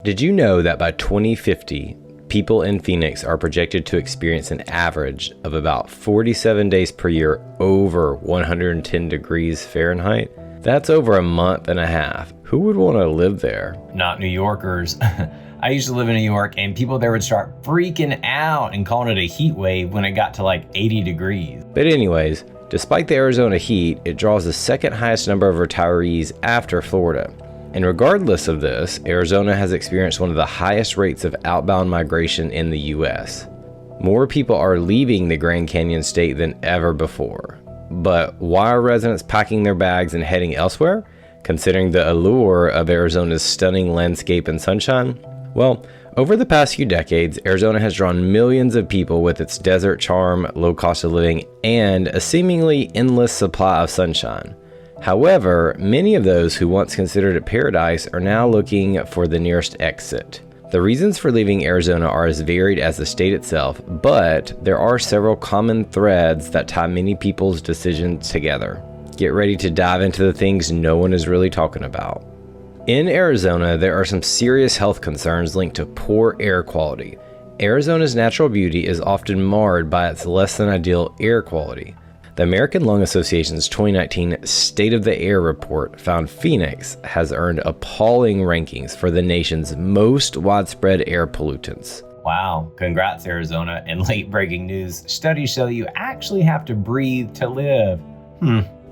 Did you know that by 2050, people in Phoenix are projected to experience an average of about 47 days per year over 110 degrees Fahrenheit? That's over a month and a half. Who would want to live there? Not New Yorkers. I used to live in New York, and people there would start freaking out and calling it a heat wave when it got to like 80 degrees. But anyways, despite the Arizona heat, it draws the second highest number of retirees after Florida. And regardless of this, Arizona has experienced one of the highest rates of outbound migration in the US. More people are leaving the Grand Canyon state than ever before. But why are residents packing their bags and heading elsewhere, considering the allure of Arizona's stunning landscape and sunshine? Well, over the past few decades, Arizona has drawn millions of people with its desert charm, low cost of living, and a seemingly endless supply of sunshine. However, many of those who once considered it paradise are now looking for the nearest exit. The reasons for leaving Arizona are as varied as the state itself, but there are several common threads that tie many people's decisions together. Get ready to dive into the things no one is really talking about. In Arizona, there are some serious health concerns linked to poor air quality. Arizona's natural beauty is often marred by its less than ideal air quality. The American Lung Association's 2019 State of the Air report found Phoenix has earned appalling rankings for the nation's most widespread air pollutants. Wow, congrats Arizona. And late breaking news, studies show you actually have to breathe to live.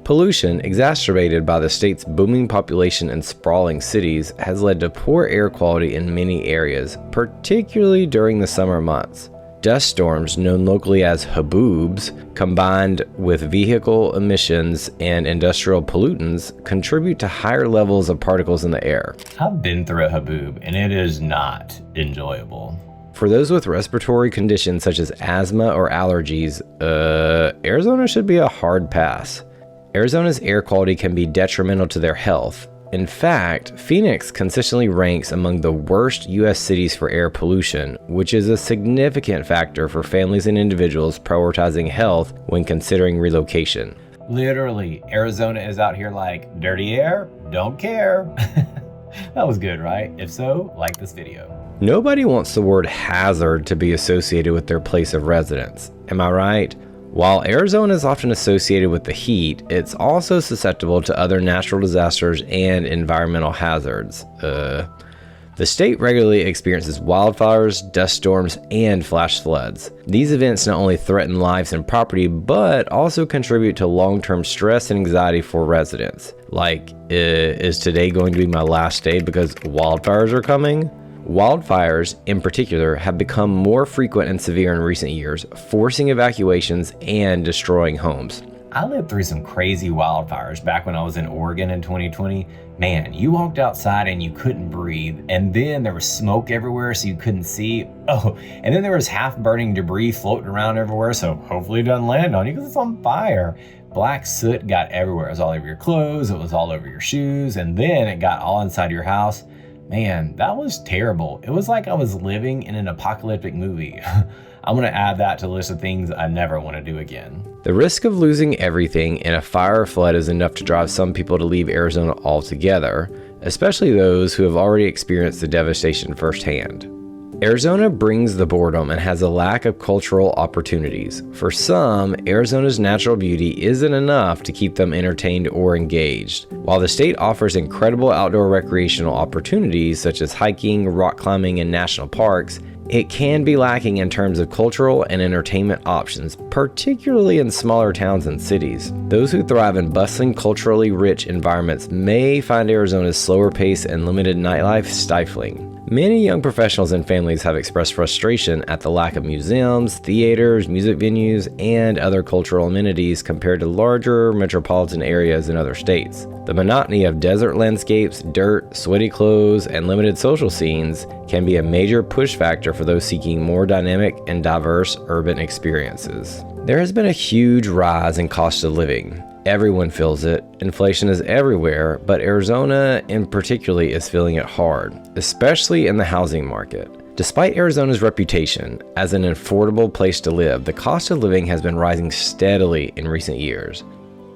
Pollution, exacerbated by the state's booming population and sprawling cities, has led to poor air quality in many areas, particularly during the summer months. Dust storms, known locally as haboobs, combined with vehicle emissions and industrial pollutants, contribute to higher levels of particles in the air. I've been through a haboob, and it is not enjoyable. For those with respiratory conditions such as asthma or allergies, Arizona should be a hard pass. Arizona's air quality can be detrimental to their health. In fact, Phoenix consistently ranks among the worst U.S. cities for air pollution, which is a significant factor for families and individuals prioritizing health when considering relocation. Literally, Arizona is out here like, dirty air? Don't care. That was good, right? If so, like this video. Nobody wants the word hazard to be associated with their place of residence. Am I right? While Arizona is often associated with the heat, it's also susceptible to other natural disasters and environmental hazards. The state regularly experiences wildfires, dust storms, and flash floods. These events not only threaten lives and property, but also contribute to long-term stress and anxiety for residents. Like, is today going to be my last day because wildfires are coming? Wildfires, in particular, have become more frequent and severe in recent years, forcing evacuations and destroying homes. I lived through some crazy wildfires back when I was in Oregon in 2020. Man, you walked outside and you couldn't breathe, and then there was smoke everywhere so you couldn't see. Oh, and then there was half-burning debris floating around everywhere, so hopefully it doesn't land on you because it's on fire. Black soot got everywhere. It was all over your clothes, it was all over your shoes, and then it got all inside your house. Man, that was terrible. It was like I was living in an apocalyptic movie. I'm gonna add that to the list of things I never wanna do again. The risk of losing everything in a fire or flood is enough to drive some people to leave Arizona altogether, especially those who have already experienced the devastation firsthand. Arizona brings the boredom and has a lack of cultural opportunities. For some, Arizona's natural beauty isn't enough to keep them entertained or engaged. While the state offers incredible outdoor recreational opportunities such as hiking, rock climbing, and national parks, it can be lacking in terms of cultural and entertainment options, particularly in smaller towns and cities. Those who thrive in bustling, culturally rich environments may find Arizona's slower pace and limited nightlife stifling. Many young professionals and families have expressed frustration at the lack of museums, theaters, music venues, and other cultural amenities compared to larger metropolitan areas in other states. The monotony of desert landscapes, dirt, sweaty clothes, and limited social scenes can be a major push factor for those seeking more dynamic and diverse urban experiences. There has been a huge rise in cost of living. Everyone feels it. Inflation is everywhere, but Arizona in particular is feeling it hard, especially in the housing market. Despite Arizona's reputation as an affordable place to live, the cost of living has been rising steadily in recent years.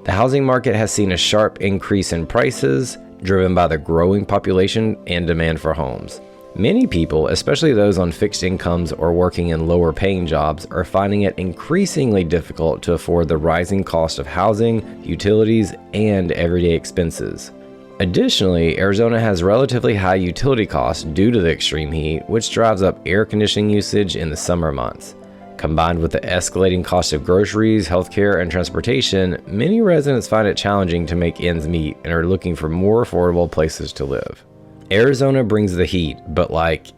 The housing market has seen a sharp increase in prices, driven by the growing population and demand for homes. Many people, especially those on fixed incomes or working in lower paying jobs, are finding it increasingly difficult to afford the rising cost of housing, utilities, and everyday expenses. Additionally, Arizona has relatively high utility costs due to the extreme heat, which drives up air conditioning usage in the summer months. Combined with the escalating cost of groceries, healthcare, and transportation, many residents find it challenging to make ends meet and are looking for more affordable places to live. Arizona brings the heat, but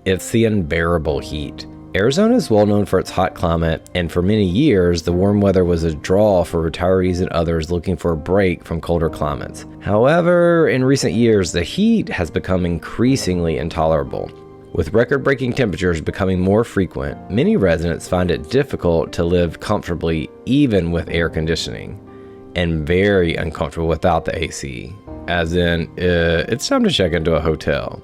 it's the unbearable heat. Arizona is well known for its hot climate, and for many years, the warm weather was a draw for retirees and others looking for a break from colder climates. However, in recent years, the heat has become increasingly intolerable. With record-breaking temperatures becoming more frequent, many residents find it difficult to live comfortably even with air conditioning, and very uncomfortable without the AC, as in, it's time to check into a hotel.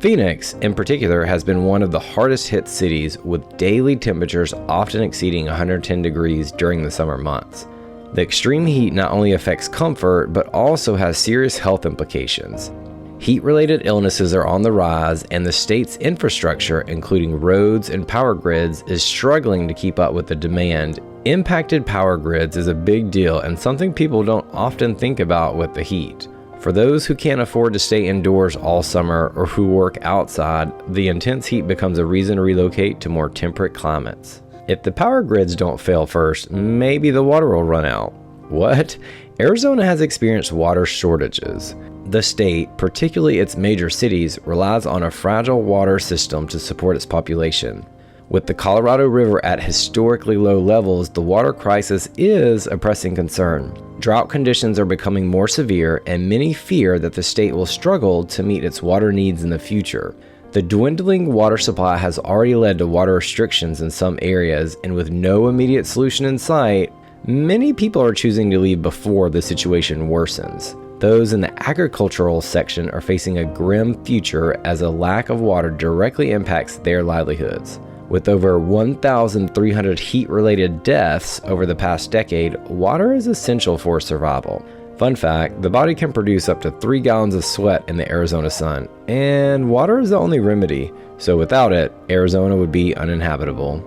Phoenix, in particular, has been one of the hardest hit cities, with daily temperatures often exceeding 110 degrees during the summer months. The extreme heat not only affects comfort, but also has serious health implications. Heat-related illnesses are on the rise, and the state's infrastructure, including roads and power grids, is struggling to keep up with the demand. Impacted power grids is a big deal and something people don't often think about with the heat. For those who can't afford to stay indoors all summer or who work outside, the intense heat becomes a reason to relocate to more temperate climates. If the power grids don't fail first, maybe the water will run out. What? Arizona has experienced water shortages. The state, particularly its major cities, relies on a fragile water system to support its population. With the Colorado River at historically low levels, the water crisis is a pressing concern. Drought conditions are becoming more severe, and many fear that the state will struggle to meet its water needs in the future. The dwindling water supply has already led to water restrictions in some areas, and with no immediate solution in sight, many people are choosing to leave before the situation worsens. Those in the agricultural section are facing a grim future as a lack of water directly impacts their livelihoods. With over 1,300 heat-related deaths over the past decade, water is essential for survival. Fun fact, the body can produce up to 3 gallons of sweat in the Arizona sun, and water is the only remedy, so without it, Arizona would be uninhabitable.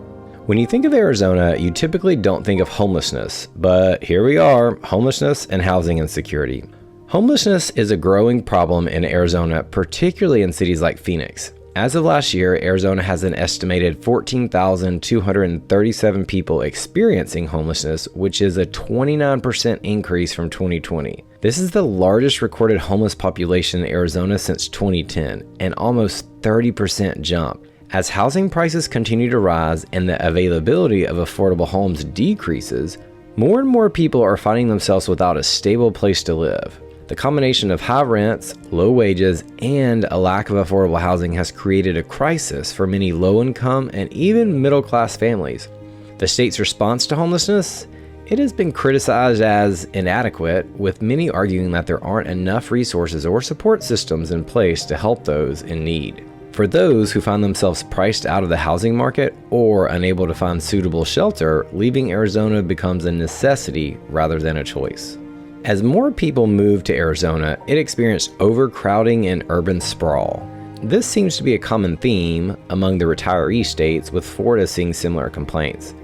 When you think of Arizona, you typically don't think of homelessness, but here we are, homelessness and housing insecurity. Homelessness is a growing problem in Arizona, particularly in cities like Phoenix. As of last year, Arizona has an estimated 14,237 people experiencing homelessness, which is a 29% increase from 2020. This is the largest recorded homeless population in Arizona since 2010, an almost 30% jump. As housing prices continue to rise and the availability of affordable homes decreases, more and more people are finding themselves without a stable place to live. The combination of high rents, low wages, and a lack of affordable housing has created a crisis for many low-income and even middle-class families. The state's response to homelessness? It has been criticized as inadequate, with many arguing that there aren't enough resources or support systems in place to help those in need. For those who find themselves priced out of the housing market or unable to find suitable shelter, leaving Arizona becomes a necessity rather than a choice. As more people moved to Arizona, it experienced overcrowding and urban sprawl. This seems to be a common theme among the retiree states, with Florida seeing similar complaints.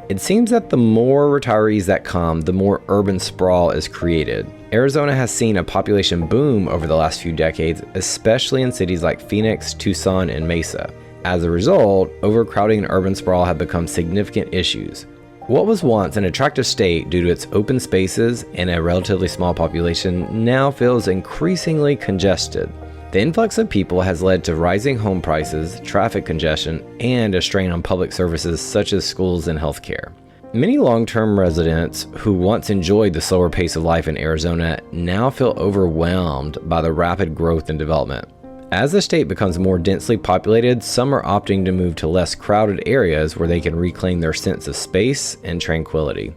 It seems that the more retirees that come, the more urban sprawl is created. Arizona has seen a population boom over the last few decades, especially in cities like Phoenix, Tucson, and Mesa. As a result, overcrowding and urban sprawl have become significant issues. What was once an attractive state due to its open spaces and a relatively small population now feels increasingly congested. The influx of people has led to rising home prices, traffic congestion, and a strain on public services such as schools and healthcare. Many long-term residents who once enjoyed the slower pace of life in Arizona now feel overwhelmed by the rapid growth and development. As the state becomes more densely populated, some are opting to move to less crowded areas where they can reclaim their sense of space and tranquility.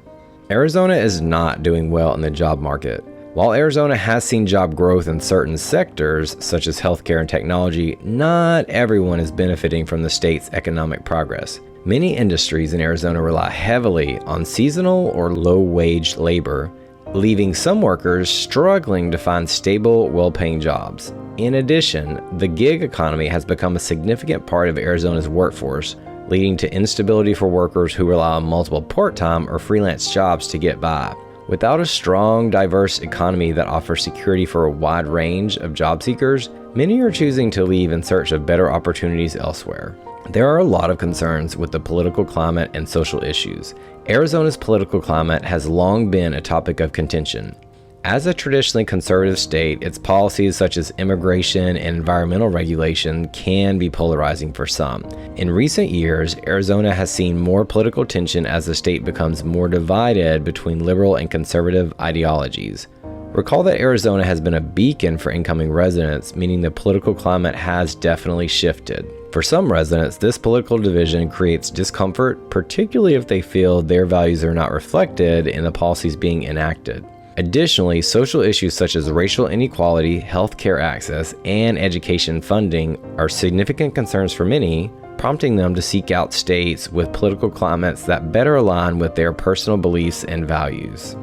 Arizona is not doing well in the job market. While Arizona has seen job growth in certain sectors, such as healthcare and technology, not everyone is benefiting from the state's economic progress. Many industries in Arizona rely heavily on seasonal or low-wage labor, leaving some workers struggling to find stable, well-paying jobs. In addition, the gig economy has become a significant part of Arizona's workforce, leading to instability for workers who rely on multiple part-time or freelance jobs to get by. Without a strong, diverse economy that offers security for a wide range of job seekers, many are choosing to leave in search of better opportunities elsewhere. There are a lot of concerns with the political climate and social issues. Arizona's political climate has long been a topic of contention. As a traditionally conservative state, its policies such as immigration and environmental regulation can be polarizing for some. In recent years, Arizona has seen more political tension as the state becomes more divided between liberal and conservative ideologies. Recall that Arizona has been a beacon for incoming residents, meaning the political climate has definitely shifted. For some residents, this political division creates discomfort, particularly if they feel their values are not reflected in the policies being enacted. Additionally, social issues such as racial inequality, healthcare access, and education funding are significant concerns for many, prompting them to seek out states with political climates that better align with their personal beliefs and values.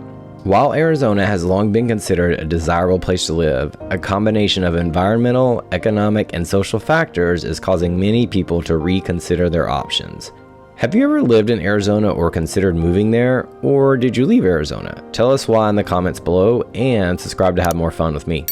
While Arizona has long been considered a desirable place to live, a combination of environmental, economic, and social factors is causing many people to reconsider their options. Have you ever lived in Arizona or considered moving there, or did you leave Arizona? Tell us why in the comments below and subscribe to have more fun with me.